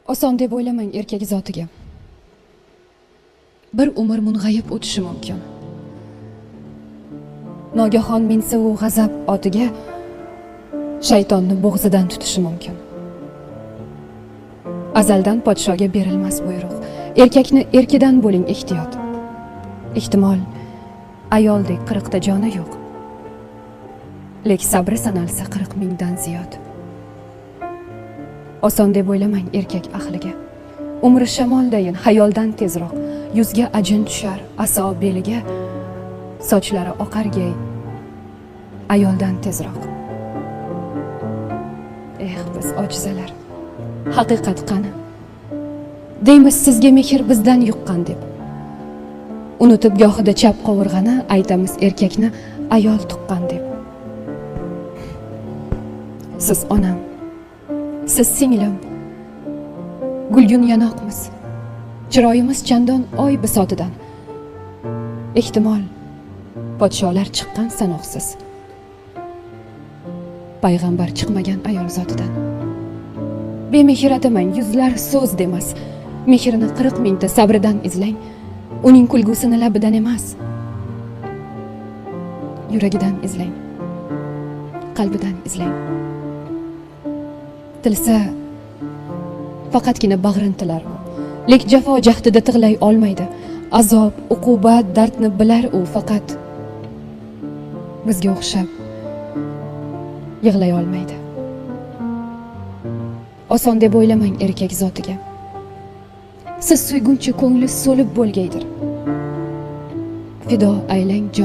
Oson deb o'ylamang erkak zotiga. Bir umr mung'ayib o'tishi mumkin. Nogahon minsa u g'azab otiga, shaytonni bo'g'zidan tutishi mumkin. Azaldan podshoga berilmas buyruq. Erkakni erkidan bo'ling ehtiyot. Ehtimol ayoldek 40 ta joni yo'q. Lek sabri sanalsa 40 mingdan ziyod. Oson deb o'ylamang erkak ahliga. Umri shamoldayin xayoldan tezroq. Yuzga ajin tushar, aso beliga, sochlari oqargay ayoldan tezroq. Biz ojizalar. Haqiqat qani? Deymiz sizga mehr bizdan yuqqan deb. Unutib gohida chap qovurg'ani aytamiz erkakni ayol tuqqan deb. Siz onam, siz singlim, gulgun yanoqmiz. Chiroyimiz chandon oy bisotidan. Ehtimol podsholar chiqqan sanoqsiz. Payg'ambar chiqmagan ayol zotidan. Bemehr atamang, yuzlar so'z demas. Mehrini 40 mingta sabridan izlang. Uning kulgusini labidan emas, yuragidan izlang. Qalbidan izlang. Tilsa faqatgina bag'rintilar u. Lek jafo jahdida tig'lay olmaydi. Azob, uqubat, dardni bilar u, faqat bizga o'xshab yig'lay olmaydi. Oson deb o'ylamang erkak zotiga. Siz suyguncha ko'ngli so'lib bo'lgaydir. Fido aylang jon